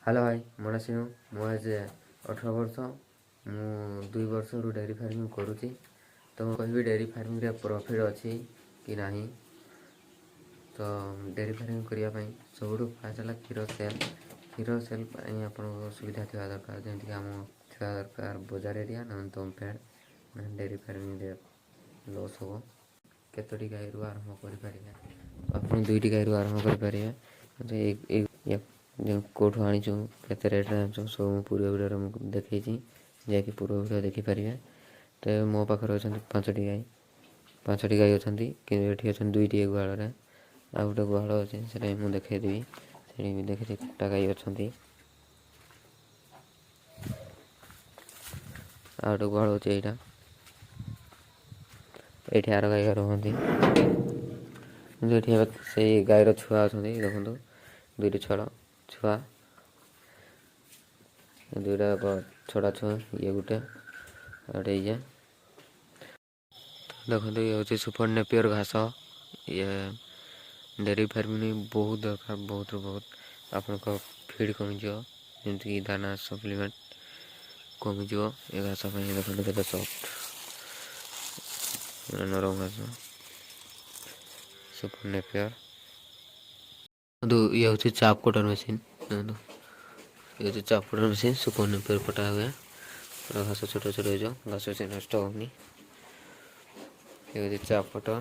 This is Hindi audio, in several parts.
हेलो भाई मोना सिंह आज 18 वर्ष मु 2 वर्ष डेयरी फार्मिंग करुँची। तो कहि डेयरी फार्मिंग रे प्रॉफिट अच्छी कि नहीं। तो डेयरी फार्मिंग करने सब फास्ट है क्षीर सेल आप सुविधा थी दरकार जमीक आम थोड़ा दरकार बजार एरिया ना तो ओमफेड ना डेयरी फार्मिंग लॉस हम केतोटी गाई आरंभ कर आप 2टी गाई आरंभ करें जो कौटू आनीचु केते रेट आनीचु सब पूर्व वीडियो देखी जैकि पूर्व वीडियो देखिपारे। तो मो पाखे अच्छा 5टी गाई अच्छा कि अच्छा 2टी गुहाल आ गए गुहाल अच्छे से मुझे देखईदेवी से देखिए 4टा गाई अच्छा आ गए गुहाल अच्छे ये आर गाई रुहति से गाईर छुआ अच्छा देखो 2टी छुआ 2टा छड़ा छुआ ये गोटे आटे ये देखो ये हूँ सुपर नेपियर घास ये डेयरी फार्मिंग बहुत दरकार बहुत आपण फीड कमिज जमीक दाना सप्लीमेंट कमिज ये घास देखो के सफ्ट नरम घास सुपर नेपियर। ये हूँ चाप कटर मशीन ये चाप कटर मशीन सुपर नेपियर पटा हुआ है घास छोट छोट हो घास से नष्ट होनी ये चाप कटर।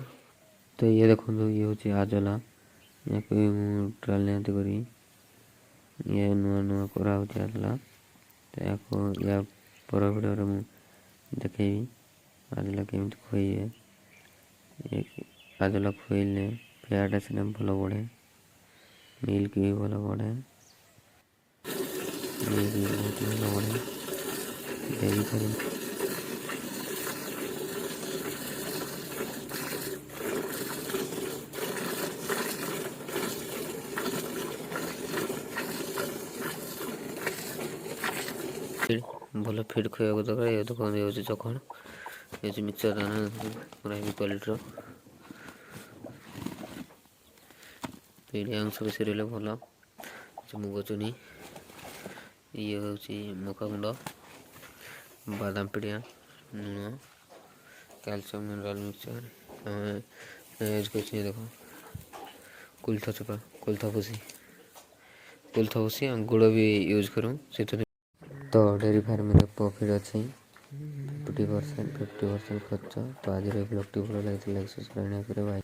तो ये देखो ये हूँ आजला या ट्रायल निहती करी ये नुआ नुआ करा आजला तो या पर वीडियो मुझे देखी आजला केमी खुए आजला खुले फैट से भल बढ़े मिल्क भी भल बढ़े मिल्क भी बहुत भल बढ़े डेयरी फार्म भल फीड खुआ दरकार ये दुकान ये चखण ये मिक्सर दाना पूरा हेवी क्वालिटी पीढ़िया अंश बेसी रही भल मुग चुनी ये हूँ मका गुंड बादाम पीढ़िया लुण कैल्शियम मिनरल मिक्सचर यूज कर देखो कुल्थ चोपा कुल्थ भूसी गुड़ भी यूज करूँ से तो डेयरी फार्म में प्रॉफिट अच्छी 50% खर्च। तो आज ब्लॉग टी भल लगी लाइक सब्सक्राइब नहीं करे भाई।